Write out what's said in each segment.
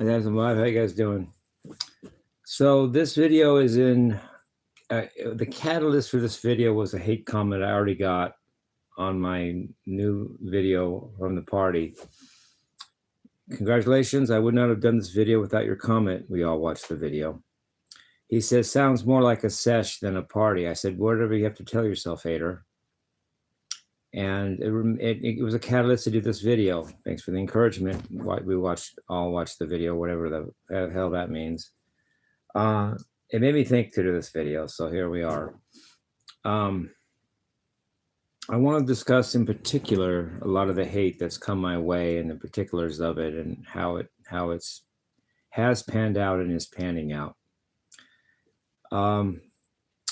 That's live. How you guys doing? So this video is in. The catalyst for this video was a hate comment I already got on my new video from the party. Congratulations! I would not have done this video without your comment. We all watched the video. He says, "Sounds more like a sesh than a party." I said, "Whatever you have to tell yourself, hater." And it was a catalyst to do this video. Thanks for the encouragement. We all watched the video, whatever the hell that means. It made me think to do this video, so here we are. I want to discuss in particular a lot of the hate that's come my way and the particulars of it and how it's has panned out and is panning out.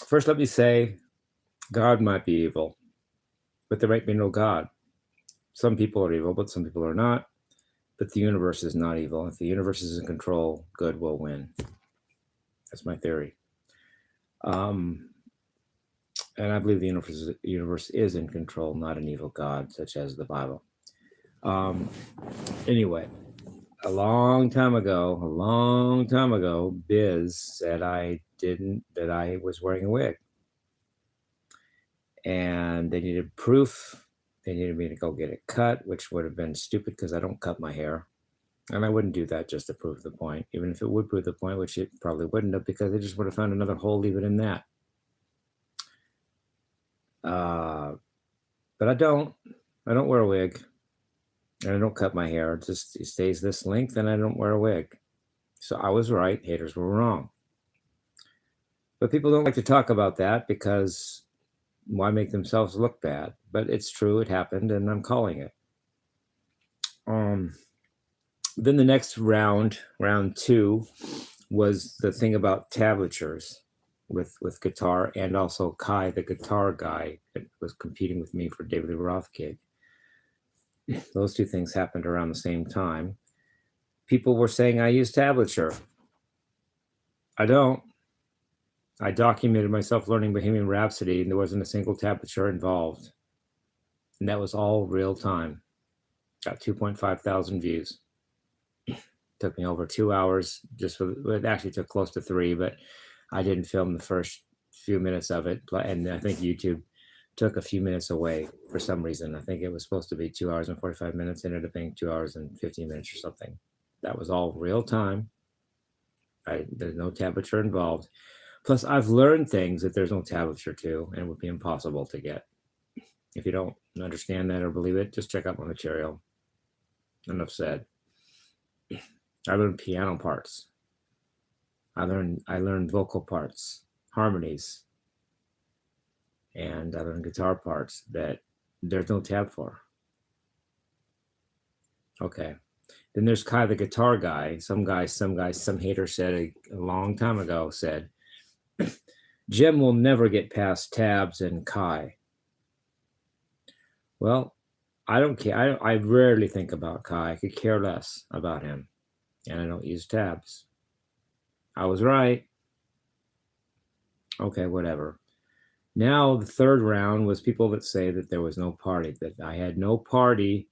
First, let me say, God might be evil, but there might be no God. Some people are evil, but some people are not. But the universe is not evil. If the universe is in control, good will win. That's my theory. And I believe the universe is in control, not an evil God, such as the Bible. Anyway, a long time ago, Biz said that I was wearing a wig. And they needed proof. They needed me to go get it cut, which would have been stupid because I don't cut my hair. And I wouldn't do that just to prove the point, even if it would prove the point, which it probably wouldn't have, because they just would have found another hole even in that. But I don't wear a wig, and I don't cut my hair. It stays this length, and I don't wear a wig. So I was right. Haters were wrong. But people don't like to talk about that because why make themselves look bad? But it's true. It happened, and I'm calling it. Then the next round 2, was the thing about tablatures with guitar, and also Kai, the guitar guy, that was competing with me for David Lee Roth gig. Those two things happened around the same time. People were saying I use tablature. I don't. I documented myself learning Bohemian Rhapsody, and there wasn't a single tablature involved. And that was all real time. Got 2.5 thousand views. Took me over 2 hours. It actually took close to 3, but I didn't film the first few minutes of it. And I think YouTube took a few minutes away for some reason. I think it was supposed to be 2 hours and 45 minutes. Ended up being 2 hours and 15 minutes or something. That was all real time. There's no tablature involved. Plus, I've learned things that there's no tablature to, and it would be impossible to get. If you don't understand that or believe it, just check out my material. Enough said. I learned piano parts. I learned vocal parts, harmonies, and I learned guitar parts that there's no tab for. Okay. Then there's Kai, the guitar guy. Some hater said a long time ago said, Jim will never get past tabs and Kai. Well, I don't care. I rarely think about Kai. I could care less about him. And I don't use tabs. I was right. Okay, whatever. Now the third round was people that say that there was no party, that I had no party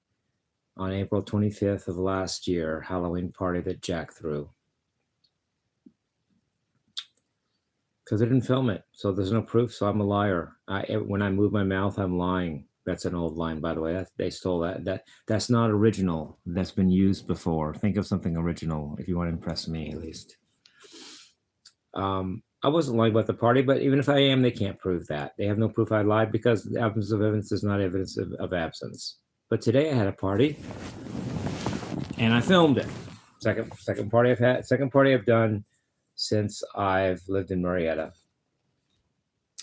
on April 25th of last year, Halloween party that Jack threw. Because I didn't film it, so there's no proof, so I'm a liar. When I move my mouth, I'm lying. That's an old line, by the way. They stole that. That's not original. That's been used before. Think of something original if you want to impress me, at least. I wasn't lying about the party, but even if I am, they can't prove that. They have no proof I lied because the absence of evidence is not evidence of absence. But today I had a party, and I filmed it. Second party I've done since I've lived in Marietta.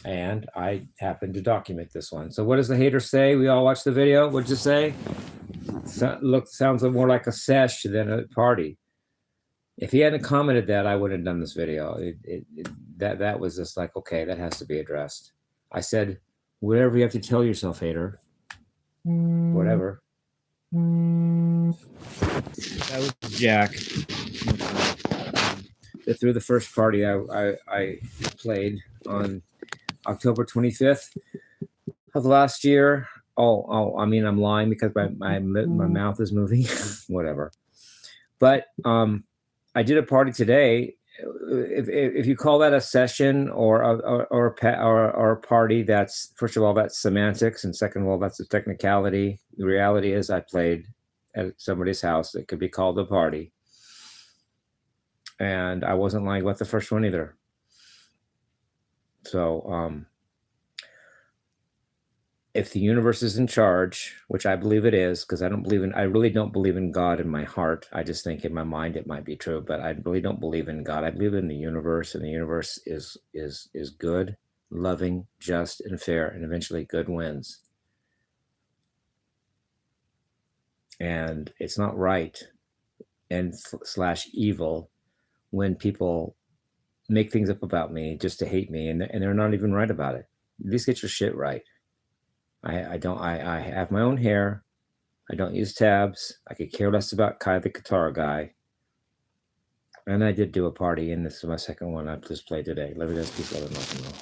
And I happened to document this one. So what does the hater say? We all watched the video. What'd you say? Sounds more like a sesh than a party. If he hadn't commented that, I wouldn't have done this video. That was just like, okay, that has to be addressed. I said, whatever you have to tell yourself, hater. Whatever. That was Jack. Through the first party I played on October 25th of last year. I mean, I'm lying because my mouth is moving. Whatever. But I did a party today. If you call that a session or a party, that's, first of all, that's semantics, and second of all, that's a technicality. The reality is I played at somebody's house. It could be called a party, and I wasn't lying about the first one either. So if the universe is in charge, which I believe it is, because I really don't believe in God in my heart. I just think in my mind it might be true, but I really don't believe in God. I believe in the universe, and the universe is good, loving, just, and fair, and eventually good wins. And it's not right and / evil when people make things up about me just to hate me, and they're not even right about it. At least get your shit right. I have my own hair. I don't use tabs. I could care less about Kai the guitar guy. And I did do a party, and this is my second one I just played today. Love you guys. Peace, love, and rock and roll.